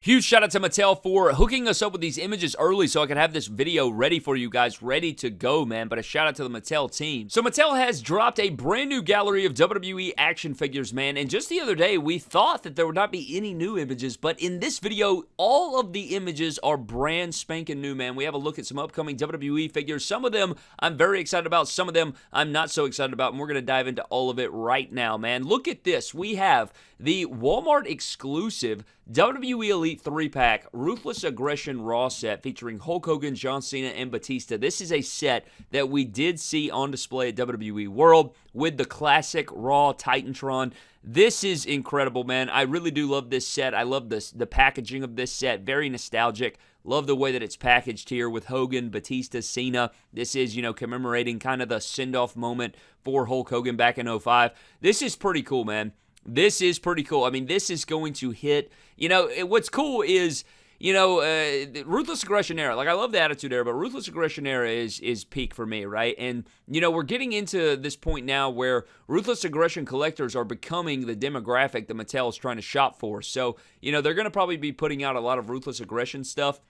Huge shout out to Mattel for hooking us up with these images early so I could have this video ready for you guys, ready to go, man. But a shout out to the Mattel team. So Mattel has dropped a brand new gallery of WWE action figures, man. And just the other day, we thought that there would not be any new images, but in this video, all of the images are brand spanking new, man. We have a look at some upcoming WWE figures. Some of them I'm very excited about. Some of them I'm not so excited about, and we're going to dive into all of it right now, man. Look at this. We have the Walmart exclusive WWE Elite 3-pack Ruthless Aggression Raw set featuring Hulk Hogan, John Cena, and Batista. This is a set that we did see on display at WWE World with the classic Raw Titantron. This is incredible, man. I really do love this set. I love the packaging of this set. Very nostalgic. Love the way that it's packaged here with Hogan, Batista, Cena. This is, commemorating kind of the send-off moment for Hulk Hogan back in 2005. This is pretty cool, man. This is pretty cool. I mean, this is going to hit, what's cool is, the Ruthless Aggression era. Like, I love the Attitude Era, but Ruthless Aggression era is peak for me, right? And, we're getting into this point now where Ruthless Aggression collectors are becoming the demographic that Mattel is trying to shop for. So, they're going to probably be putting out a lot of Ruthless Aggression stuff.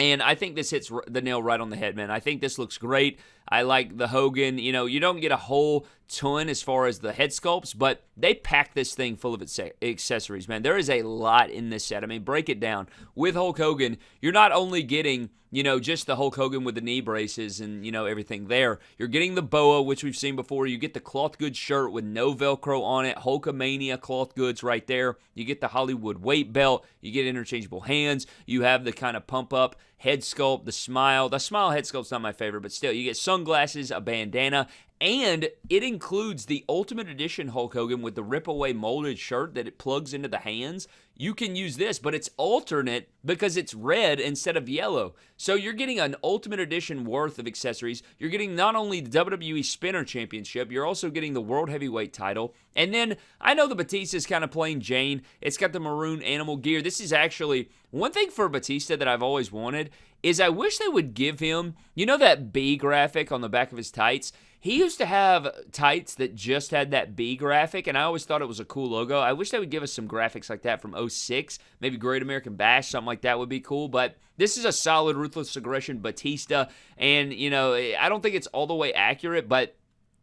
And I think this hits the nail right on the head, man. I think this looks great. I like the Hogan. You don't get a whole ton as far as the head sculpts, but they pack this thing full of accessories, man. There is a lot in this set. I mean, break it down. With Hulk Hogan, you're not only getting, just the Hulk Hogan with the knee braces and, everything there. You're getting the boa, which we've seen before. You get the cloth goods shirt with no Velcro on it. Hulkamania cloth goods right there. You get the Hollywood weight belt. You get interchangeable hands. You have the kind of pump up head sculpt, the smile. The smile head sculpt's not my favorite, but still, you get sunglasses, a bandana, and it includes the Ultimate Edition Hulk Hogan with the rip-away molded shirt that it plugs into the hands. You can use this, but it's alternate because it's red instead of yellow. So you're getting an Ultimate Edition worth of accessories. You're getting not only the WWE Spinner Championship, you're also getting the World Heavyweight title. And then, I know the Batista's kind of plain Jane. It's got the maroon animal gear. This is actually, one thing for Batista that I've always wanted is I wish they would give him, that B graphic on the back of his tights? He used to have tights that just had that B graphic, and I always thought it was a cool logo. I wish they would give us some graphics like that from 2006. Maybe Great American Bash, something like that would be cool. But this is a solid Ruthless Aggression Batista, and, I don't think it's all the way accurate, but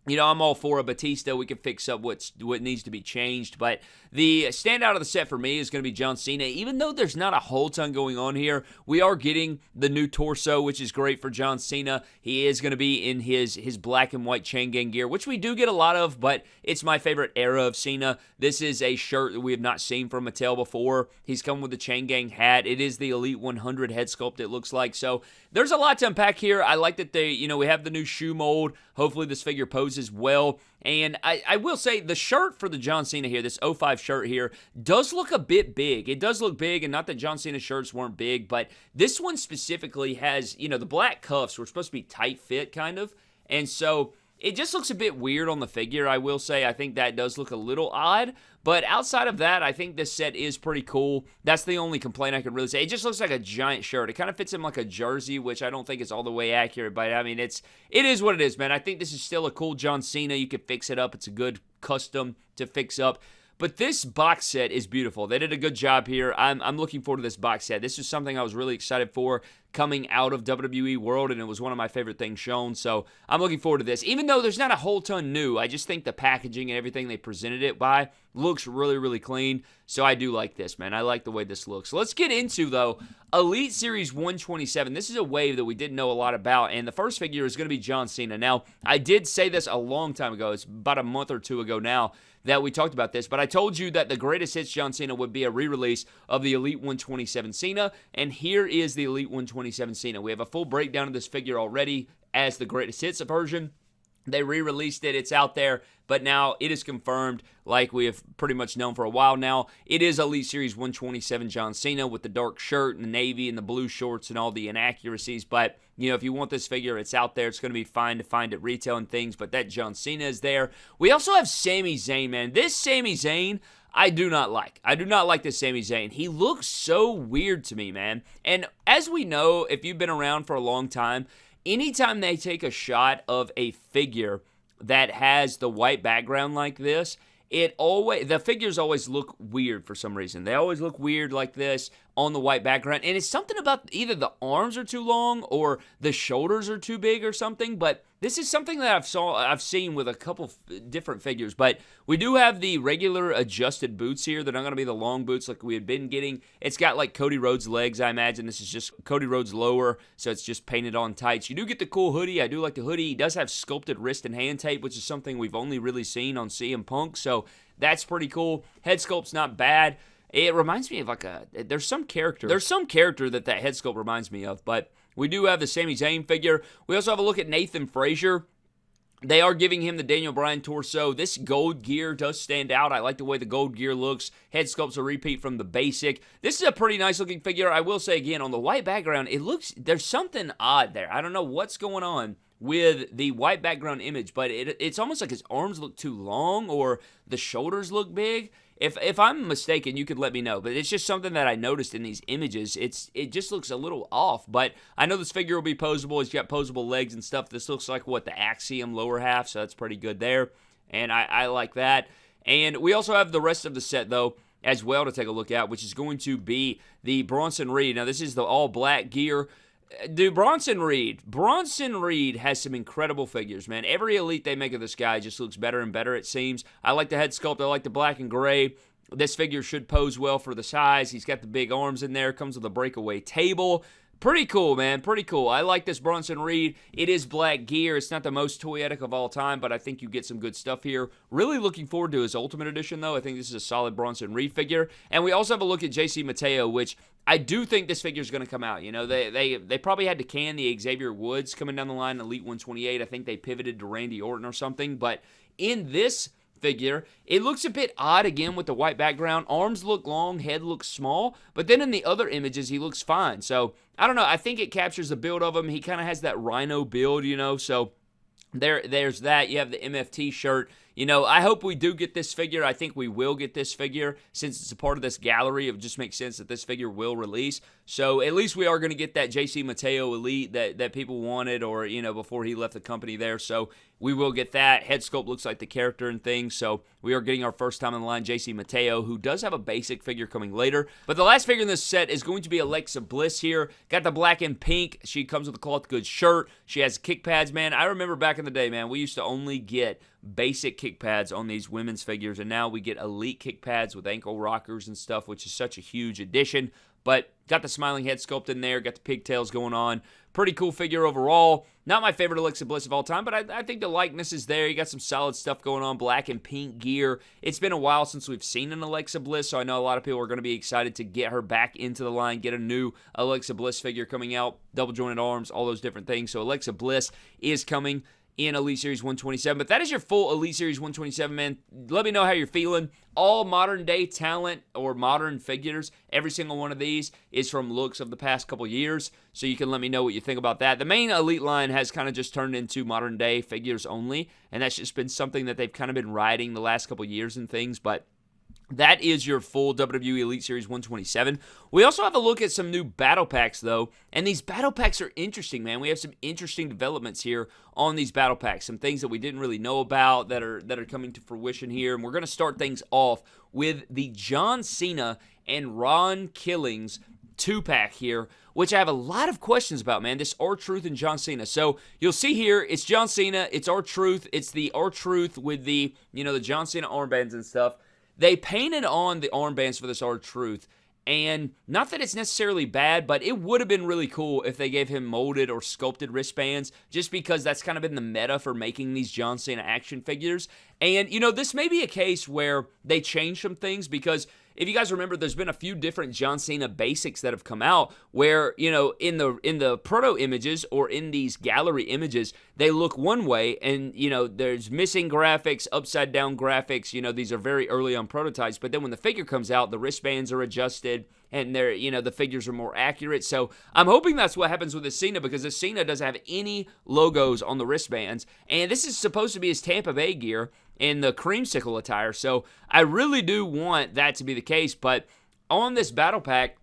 I'm all for a Batista. We can fix up what needs to be changed. But the standout of the set for me is going to be John Cena. Even though there's not a whole ton going on here, we are getting the new torso, which is great for John Cena. He is going to be in his black and white chain gang gear, which we do get a lot of, but it's my favorite era of Cena. This is a shirt that we have not seen from Mattel before. He's come with the chain gang hat. It is the Elite 100 head sculpt, it looks like. So there's a lot to unpack here. I like that we have the new shoe mold. Hopefully this figure poses well. And I will say the shirt for the John Cena here, this 05 shirt here, does look a bit big. It does look big, and not that John Cena shirts weren't big, but this one specifically has, the black cuffs were supposed to be tight fit kind of. And so it just looks a bit weird on the figure, I will say. I think that does look a little odd. But outside of that, I think this set is pretty cool. That's the only complaint I could really say. It just looks like a giant shirt. It kind of fits him like a jersey, which I don't think is all the way accurate. But, I mean, it is what it is, man. I think this is still a cool John Cena. You could fix it up. It's a good custom to fix up. But this box set is beautiful. They did a good job here. I'm looking forward to this box set. This is something I was really excited for coming out of WWE World, and it was one of my favorite things shown. So I'm looking forward to this. Even though there's not a whole ton new, I just think the packaging and everything they presented it by looks really, really clean. So I do like this, man. I like the way this looks. Let's get into, though, Elite Series 127. This is a wave that we didn't know a lot about, and the first figure is going to be John Cena. Now, I did say this a long time ago. It's about a month or two ago now that we talked about this, but I told you that the Greatest Hits John Cena would be a re-release of the Elite 127 Cena, and here is the Elite 127 Cena. We have a full breakdown of this figure already as the Greatest Hits version. They re-released it. It's out there. But now it is confirmed, like we have pretty much known for a while now. It is Elite Series 127 John Cena with the dark shirt and the navy and the blue shorts and all the inaccuracies. But, if you want this figure, it's out there. It's going to be fine to find at retail and things. But that John Cena is there. We also have Sami Zayn, man. This Sami Zayn, I do not like. I do not like this Sami Zayn. He looks so weird to me, man. And as we know, if you've been around for a long time, anytime they take a shot of a figure that has the white background like this, the figures always look weird for some reason. They always look weird like this on the white background, and it's something about either the arms are too long or the shoulders are too big or something, but this is something that I've seen with a couple different figures. But we do have the regular adjusted boots here. They're not going to be the long boots like we had been getting. It's got like Cody Rhodes legs, I imagine. This is just Cody Rhodes lower, so it's just painted on tights. You do get the cool hoodie. I do like the hoodie. He does have sculpted wrist and hand tape, which is something we've only really seen on CM Punk, so that's pretty cool. Head sculpt's not bad. It reminds me of there's some character that head sculpt reminds me of, but we do have the Sami Zayn figure. We also have a look at Nathan Frazier. They are giving him the Daniel Bryan torso. This gold gear does stand out. I like the way the gold gear looks. Head sculpt's a repeat from the basic. This is a pretty nice looking figure. I will say again, on the white background, there's something odd there. I don't know what's going on with the white background image, but it's almost like his arms look too long or the shoulders look big. If I'm mistaken, you could let me know, but it's just something that I noticed in these images. It just looks a little off, but I know this figure will be posable. He's got posable legs and stuff. This looks like, the Axiom lower half, so that's pretty good there, and I like that. And we also have the rest of the set, though, as well to take a look at, which is going to be the Bronson Reed. Now, this is the all-black gear. Dude, Bronson Reed has some incredible figures, man. Every elite they make of this guy just looks better and better, it seems. I like the head sculpt. I like the black and gray. This figure should pose well for the size. He's got the big arms in there. Comes with a breakaway table. Pretty cool, man. Pretty cool. I like this Bronson Reed. It is black gear. It's not the most toyetic of all time, but I think you get some good stuff here. Really looking forward to his Ultimate Edition, though. I think this is a solid Bronson Reed figure. And we also have a look at JC Mateo, which I do think this figure is going to come out. You know, they probably had to can the Xavier Woods coming down the line, Elite 128. I think they pivoted to Randy Orton or something. But in this figure, it looks a bit odd again with the white background. Arms look long, head looks small, but then in the other images he looks fine. So I don't know, I think it captures the build of him. He kind of has that rhino build, you know, so there's that. You have the MFT shirt. You know, I hope we do get this figure. I think we will get this figure since it's a part of this gallery. It just makes sense that this figure will release. So at least we are going to get that JC Mateo Elite that people wanted, or, you know, before he left the company there. So we will get that. Head sculpt looks like the character and things. So we are getting our first time in the line JC Mateo, who does have a basic figure coming later. But the last figure in this set is going to be Alexa Bliss here. Got the black and pink. She comes with a cloth goods shirt. She has kick pads, man. I remember back in the day, man, we used to only get basic kick pads on these women's figures, and now we get elite kick pads with ankle rockers and stuff, which is such a huge addition. But got the smiling head sculpt in there, got the pigtails going on. Pretty cool figure overall. Not my favorite Alexa Bliss of all time, but I think the likeness is there. You got some solid stuff going on, black and pink gear. It's been a while since we've seen an Alexa Bliss, so I know a lot of people are going to be excited to get her back into the line, get a new Alexa Bliss figure coming out, double jointed arms, all those different things. So Alexa Bliss is coming in Elite Series 127. But that is your full Elite Series 127, man. Let me know how you're feeling. All modern day talent or modern figures, every single one of these is from looks of the past couple years, so you can let me know what you think about that. The main Elite line has kind of just turned into modern day figures only, and that's just been something that they've kind of been riding the last couple years and things, but that is your full WWE Elite Series 127. We also have a look at some new battle packs, though, and these battle packs are interesting, man. We have some interesting developments here on these battle packs, some things that we didn't really know about that are coming to fruition here, and we're going to start things off with the John Cena and Ron Killings 2-pack here, which I have a lot of questions about, man. This R-Truth and John Cena. So you'll see here, it's John Cena, it's R-Truth, it's the R-Truth with the, you know, the John Cena armbands and stuff. They painted on the armbands for this R-Truth, and not that it's necessarily bad, but it would have been really cool if they gave him molded or sculpted wristbands, just because that's kind of been the meta for making these John Cena action figures. And, you know, this may be a case where they change some things, because if you guys remember, there's been a few different John Cena basics that have come out where, you know, in the proto images or in these gallery images, they look one way, and, you know, there's missing graphics, upside down graphics. You know, these are very early on prototypes, but then when the figure comes out, the wristbands are adjusted and they're, you know, the figures are more accurate. So I'm hoping that's what happens with this Cena, because this Cena doesn't have any logos on the wristbands, and this is supposed to be his Tampa Bay gear in the creamsicle attire. So I really do want that to be the case, but on this battle pack,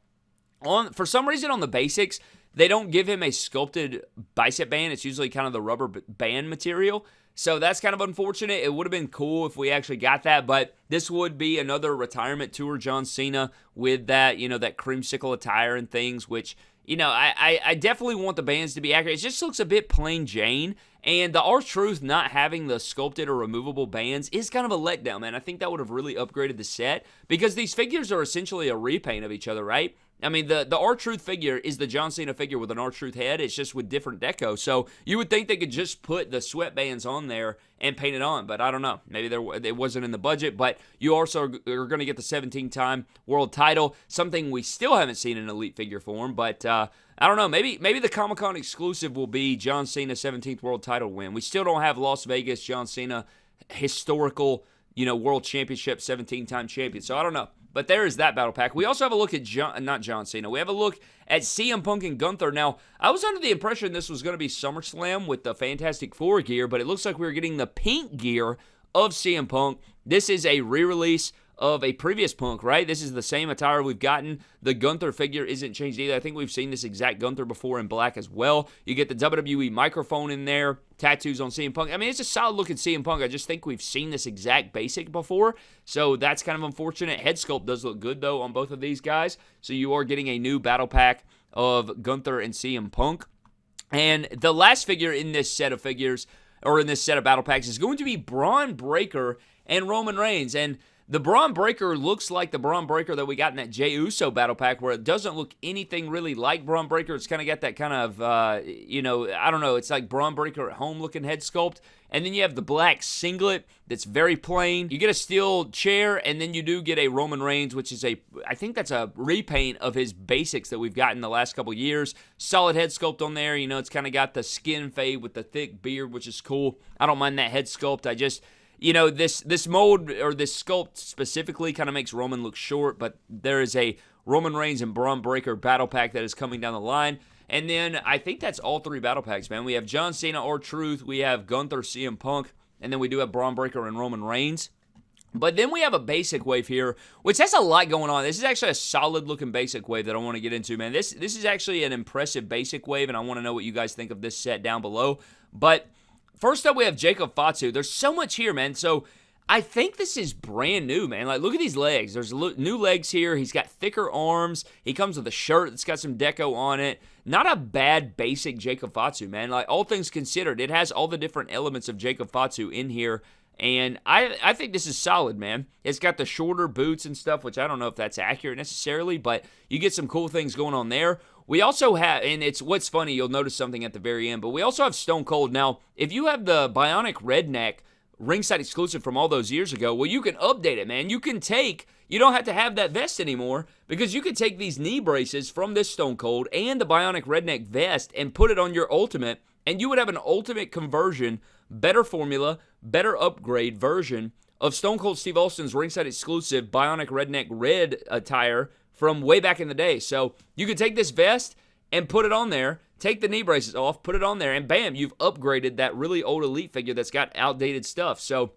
for some reason on the basics, they don't give him a sculpted bicep band. It's usually kind of the rubber band material. So that's kind of unfortunate. It would have been cool if we actually got that, but this would be another retirement tour John Cena with that, that creamsicle attire and things, which, I definitely want the bands to be accurate. It just looks a bit plain Jane. And the R-Truth not having the sculpted or removable bands is kind of a letdown, man. I think that would have really upgraded the set because these figures are essentially a repaint of each other, right? I mean, the R-Truth figure is the John Cena figure with an R-Truth head. It's just with different deco. So you would think they could just put the sweatbands on there and paint it on, but I don't know. Maybe it wasn't in the budget, but you also are going to get the 17-time world title, something we still haven't seen in Elite figure form, but I don't know. Maybe the Comic-Con exclusive will be John Cena 17th world title win. We still don't have Las Vegas John Cena historical, world championship 17-time champion. So I don't know. But there is that battle pack. We also have a look at not John Cena. We have a look at CM Punk and Gunther. Now, I was under the impression this was going to be SummerSlam with the Fantastic Four gear, but it looks like we're getting the pink gear of CM Punk. This is a re-release of a previous Punk, right? This is the same attire we've gotten. The Gunther figure isn't changed either. I think we've seen this exact Gunther before in black as well. You get the WWE microphone in there, tattoos on CM Punk. I mean, it's a solid looking CM Punk. I just think we've seen this exact basic before, so that's kind of unfortunate. Head sculpt does look good, though, on both of these guys, so you are getting a new battle pack of Gunther and CM Punk. And the last figure in this set of figures, or in this set of battle packs, is going to be Braun Breaker and Roman Reigns. And the Braun Breaker looks like the Braun Breaker that we got in that Jey Uso battle pack, where it doesn't look anything really like Braun Breaker. It's kind of got that kind of, I don't know, it's like Braun Breaker at home looking head sculpt. And then you have the black singlet that's very plain. You get a steel chair, and then you do get a Roman Reigns, which is I think that's a repaint of his basics that we've gotten the last couple years. Solid head sculpt on there. It's kind of got the skin fade with the thick beard, which is cool. I don't mind that head sculpt. I just... this mold or this sculpt specifically kind of makes Roman look short, but there is a Roman Reigns and Braun Breaker battle pack that is coming down the line. And then I think that's all three battle packs, man. We have John Cena, R-Truth, we have Gunther, CM Punk, and then we do have Braun Breaker and Roman Reigns. But then we have a basic wave here, which has a lot going on. This is actually a solid-looking basic wave that I want to get into, man. This is actually an impressive basic wave, and I want to know what you guys think of this set down below. But first up, we have Jacob Fatu. There's so much here, man. So I think this is brand new, man. Like, look at these legs. There's new legs here. He's got thicker arms. He comes with a shirt that's got some deco on it. Not a bad basic Jacob Fatu, man. Like, all things considered, it has all the different elements of Jacob Fatu in here. And I think this is solid, man. It's got the shorter boots and stuff, which I don't know if that's accurate necessarily, but you get some cool things going on there. We also have, and it's what's funny, you'll notice something at the very end, but we also have Stone Cold. Now, if you have the Bionic Redneck ringside exclusive from all those years ago, well, you can update it, man. You don't have to have that vest anymore, because you can take these knee braces from this Stone Cold and the Bionic Redneck vest and put it on your Ultimate, and you would have an Ultimate conversion, better formula, better upgrade version of Stone Cold Steve Austin's ringside exclusive Bionic Redneck red attire from way back in the day. So you could take this vest and put it on there, take the knee braces off, put it on there, and bam, you've upgraded that really old Elite figure that's got outdated stuff. So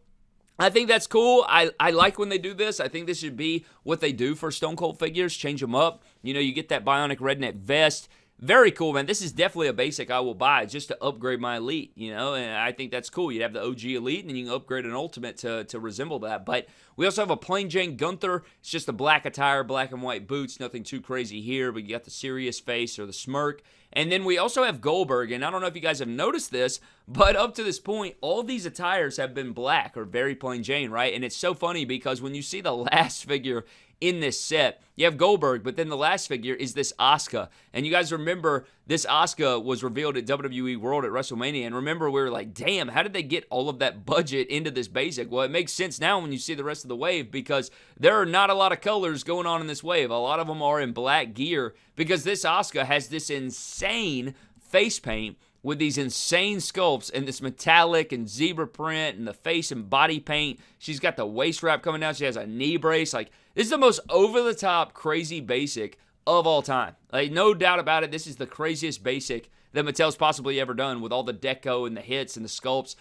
I think that's cool. I like when they do this. I think this should be what they do for Stone Cold figures, change them up. You get that Bionic Redneck vest. Very cool, man. This is definitely a basic I will buy just to upgrade my Elite, and I think that's cool. You have the OG Elite, and then you can upgrade an Ultimate to resemble that. But we also have a plain Jane Gunther. It's just a black attire, black and white boots, nothing too crazy here, but you got the serious face or the smirk. And then we also have Goldberg, and I don't know if you guys have noticed this, but up to this point, all these attires have been black or very plain Jane, right? And it's so funny because when you see the last figure in this set, you have Goldberg, but then the last figure is this Asuka. And you guys remember this Asuka was revealed at WWE World at WrestleMania, and remember we were like, damn, how did they get all of that budget into this basic? Well, it makes sense now when you see the rest of the wave, because there are not a lot of colors going on in this wave. A lot of them are in black gear, because this Asuka has this insane face paint with these insane sculpts and this metallic and zebra print and the face and body paint. She's got the waist wrap coming down. She has a knee brace. Like, this is the most over-the-top crazy basic of all time. Like, no doubt about it, this is the craziest basic that Mattel's possibly ever done, with all the deco and the hits and the sculpts.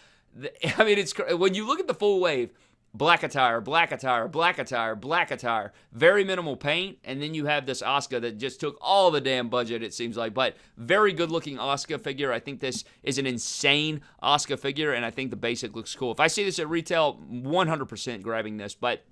I mean, it's when you look at the full wave, black attire, black attire, black attire, black attire. Very minimal paint, and then you have this Asuka that just took all the damn budget, it seems like. But very good-looking Asuka figure. I think this is an insane Asuka figure, and I think the basic looks cool. If I see this at retail, 100% grabbing this, but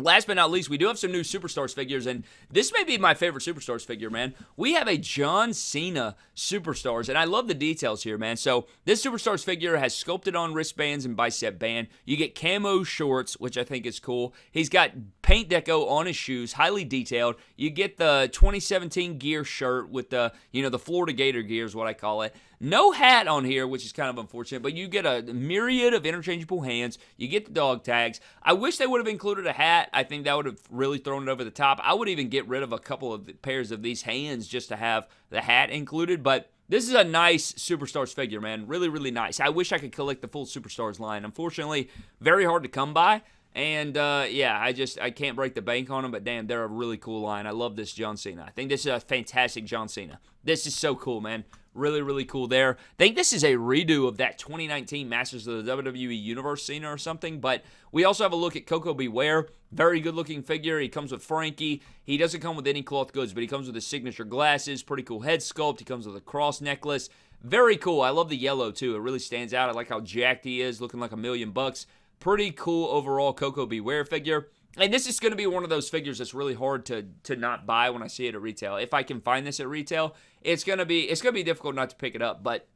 last but not least, we do have some new Superstars figures, and this may be my favorite Superstars figure, man. We have a John Cena Superstars, and I love the details here, man. So this Superstars figure has sculpted on wristbands and bicep band. You get camo shorts, which I think is cool. He's got paint deco on his shoes, highly detailed. You get the 2017 gear shirt with the, the Florida Gator gear is what I call it. No hat on here, which is kind of unfortunate, but you get a myriad of interchangeable hands. You get the dog tags. I wish they would have included a hat. I think that would have really thrown it over the top. I would even get rid of a couple of pairs of these hands just to have the hat included, but this is a nice Superstars figure, man. Really, really nice. I wish I could collect the full Superstars line. Unfortunately, very hard to come by. And, I can't break the bank on them, but damn, they're a really cool line. I love this John Cena. I think this is a fantastic John Cena. This is so cool, man. Really, really cool there. I think this is a redo of that 2019 Masters of the WWE Universe Cena or something, but we also have a look at Coco Beware. Very good-looking figure. He comes with Frankie. He doesn't come with any cloth goods, but he comes with his signature glasses. Pretty cool head sculpt. He comes with a cross necklace. Very cool. I love the yellow, too. It really stands out. I like how jacked he is, looking like $1,000,000. Pretty cool overall Coco Beware figure. And this is going to be one of those figures that's really hard to not buy when I see it at retail. If I can find this at retail, it's going to be difficult not to pick it up, but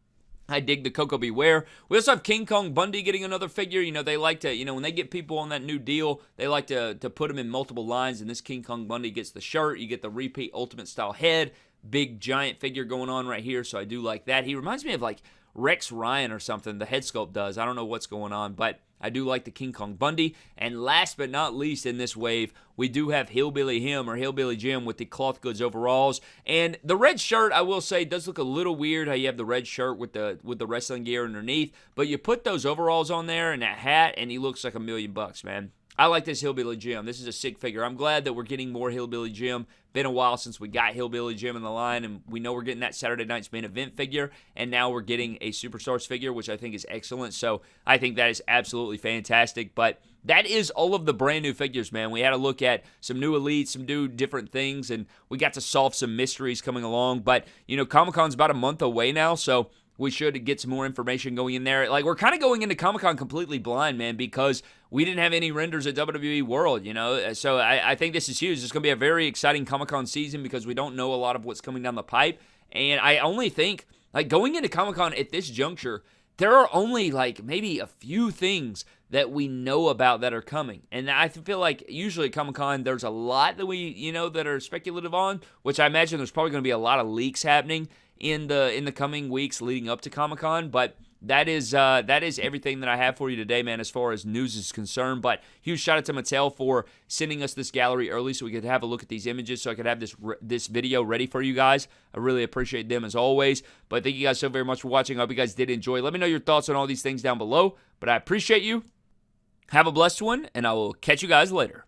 I dig the Coco Beware. We also have King Kong Bundy getting another figure. They like to, when they get people on that new deal, they like to put them in multiple lines, and this King Kong Bundy gets the shirt. You get the repeat Ultimate Style head. Big giant figure going on right here, so I do like that. He reminds me of like Rex Ryan or something. The head sculpt does. I don't know what's going on, but I do like the King Kong Bundy. And last but not least in this wave, we do have Hillbilly Him or Hillbilly Jim with the cloth goods overalls. And the red shirt, I will say, does look a little weird how you have the red shirt with the wrestling gear underneath. But you put those overalls on there and that hat, and he looks like $1,000,000, man. I like this Hillbilly Jim. This is a sick figure. I'm glad that we're getting more Hillbilly Jim. Been a while since we got Hillbilly Jim in the line, and we know we're getting that Saturday night's main event figure, and now we're getting a Superstars figure, which I think is excellent. So I think that is absolutely fantastic. But that is all of the brand new figures, man. We had a look at some new elites, some new different things, and we got to solve some mysteries coming along. But, Comic-Con's about a month away now, so we should get some more information going in there. Like, we're kind of going into Comic-Con completely blind, man, because we didn't have any renders at WWE World, So I think this is huge. It's going to be a very exciting Comic-Con season because we don't know a lot of what's coming down the pipe. And I only think, going into Comic-Con at this juncture, there are only, maybe a few things that we know about that are coming. And I feel like usually at Comic-Con, there's a lot that we, that are speculative on, which I imagine there's probably going to be a lot of leaks happening in the coming weeks leading up to Comic-Con, but that is everything that I have for you today, man, as far as news is concerned. But huge shout out to Mattel for sending us this gallery early so we could have a look at these images, so I could have this video ready for you guys. I really appreciate them as always. But thank you guys so very much for watching. I hope you guys did enjoy. Let me know your thoughts on all these things down below. But I appreciate you. Have a blessed one, and I will catch you guys later.